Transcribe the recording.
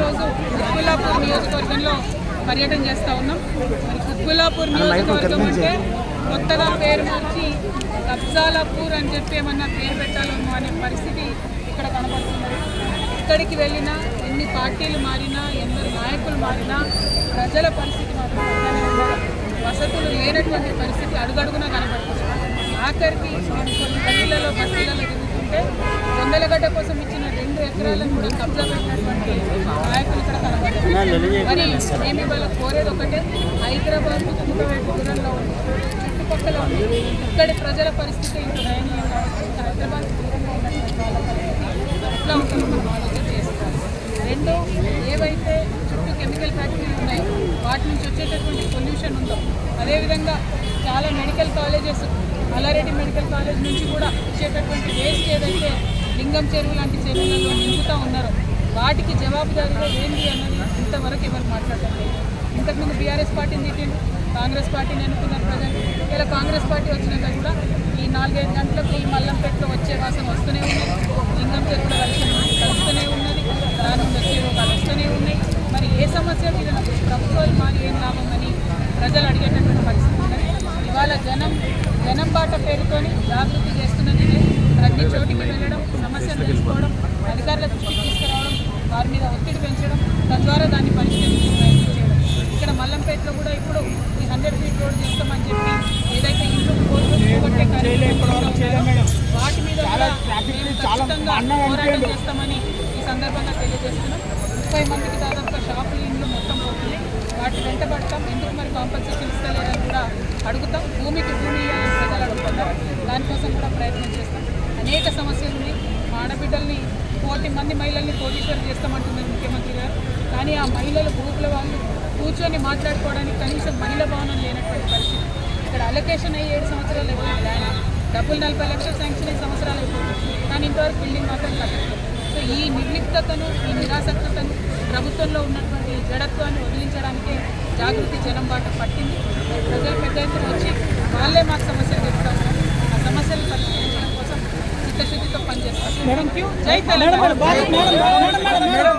రోజు కుత్బుల్లాపూర్ నియోజకవర్గంలో పర్యటన చేస్తూ ఉన్నాం. మరి కుత్బుల్లాపూర్ నియోజకవర్గం అంటే కొత్తగా పేరు మార్చి కబ్జాలాపూర్ అని చెప్పి ఏమన్నా పేరు పెట్టాలేమో అనే పరిస్థితి ఇక్కడ కనబడుతున్నది. ఎక్కడికి వెళ్ళినా ఎన్ని పార్టీలు మారినా ఎందరు నాయకులు మారినా ప్రజల పరిస్థితి మాత్రం అలానే ఉన్నారు. వసతులు లేనటువంటి పరిస్థితి అడుగడుగునా కనబడుతుంది. ఆఖరికి మేము కొన్ని గల్లీలలో బస్తీలలో తిరుగుతుంటే వందలగడ్డ కోసం ఇచ్చిన 2 ఎకరాలను కూడా కబ్జా పెట్టినటువంటి నాయకులు ఇక్కడ కనబడుతున్నారు. మరి మేము ఇవాళ కోరేది ఒకటే, హైదరాబాద్ కుంభవేట దూరంలో ఉంది, చుట్టుపక్కల ఉంది, ఇక్కడి ప్రజల పరిస్థితి ఇంత దయనీయంగా ఉంటుంది. హైదరాబాద్ దూరంగా ఉన్నటువంటి వాళ్ళ పరిస్థితి ఎట్లా ఉంటుందో మనం ఆలోచన చేసుకోవాలి. 2, ఏవైతే చుట్టూ కెమికల్ ఫ్యాక్టరీలు ఉన్నాయో వాటి నుంచి వచ్చేటటువంటి పొల్యూషన్ ఉందో, అదేవిధంగా చాలా medical colleges, Malla Reddy medical college నుంచి కూడా వచ్చేటటువంటి వేస్ట్ ఏదైతే లింగం చెరువు లాంటి చెరువులలో నింపుతూ ఉన్నారో వాటికి జవాబుదారీగా ఏంటి అన్నది ఇంతవరకు ఎవరు మాట్లాడటం లేదు. ఇంతకుముందు బీఆర్ఎస్ పార్టీని తిట్టిండు, కాంగ్రెస్ పార్టీని ఎన్నుకున్నారు ప్రజలు. ఇలా కాంగ్రెస్ పార్టీ వచ్చినాక కూడా ఈ 4-5 గంటలకు ఈ మల్లంపేటలో వచ్చే వాసన వస్తూనే ఉన్నది, లింగం చెరువుల వర్షం కలుస్తూనే ఉన్నది, దాని నుండి వచ్చే రోగాలు వస్తూనే ఉన్నాయి. మరి ఏ సమస్య మీద ప్రభుత్వాలు మారి ఏం లాభమని ప్రజలు అడిగేటటువంటి పరిస్థితి ఉన్నది. ఇవాళ జనం బాట పేరుతోని జాగృతి చేస్తున్నది ప్రతి చోటికి వెళ్ళడం, సమస్యలు తెలుసుకోవడం, అధికారుల దృష్టికి తీసుకురావడం, వారి మీద ఒత్తిడి పెంచడం, తద్వారా దాన్ని పరిష్కరించే ప్రయత్నం చేయడం. ఇక్కడ మల్లంపేటలో కూడా ఇప్పుడు ఈ 100 ఫీట్ రోడ్ చేస్తామని చెప్పి ఏదైతే ఇల్లు పోగొట్టే వాటి మీద కూడా ఖచ్చితంగా పోరాటం చేస్తామని ఈ సందర్భంగా తెలియజేస్తున్నాం. 30 మందికి దాదాపుగా షాపులు, ఇండ్లు మొత్తం పోతున్నాయి. వాటి వెంట పడతాం. ఎందుకు మరి కాంపన్సేషన్ ఇస్తలేదని కూడా అడుగుతాం. భూమికి భూమి ఇవ్వాలని ప్రజలు అడుగుతున్నారు. దానికోసం కూడా ప్రయత్నం చేస్తాం. అనేక సమస్యలు ఉన్నాయి. మా ఆడబిడ్డల్ని 1,000 మంది మహిళల్ని కోటీశ్వరం చేస్తామంటున్నారు ముఖ్యమంత్రి గారు. కానీ ఆ మహిళలు గ్రూపుల వాళ్ళు కూర్చొని మాట్లాడుకోవడానికి కనీసం మహిళా భవనం లేనటువంటి పరిస్థితి. ఇక్కడ అలొకేషన్ అయ్యి 7 సంవత్సరాలు అయిపోయింది. ఆయన డబ్బులు 40 లక్షలు శాంక్షన్ 5 సంవత్సరాలు అయిపోతుంది. కానీ ఇంతవరకు బిల్డింగ్ మాత్రం కట్టలేదు. సో ఈ నిర్లిప్తతను, ఈ నిరాసక్తతను, ప్రభుత్వంలో ఉన్నటువంటి జడత్వాన్ని వదిలించడానికే జాగృతి జనం బాట పట్టింది. ప్రజలు పెద్ద ఎత్తున వచ్చి వాళ్ళే మాకు సమస్యలు చెప్తారు. ఆ సమస్యలు పరిష్కరించడం కోసం చిత్తశుద్ధితో పనిచేస్తారు. జై తెలంగాణ.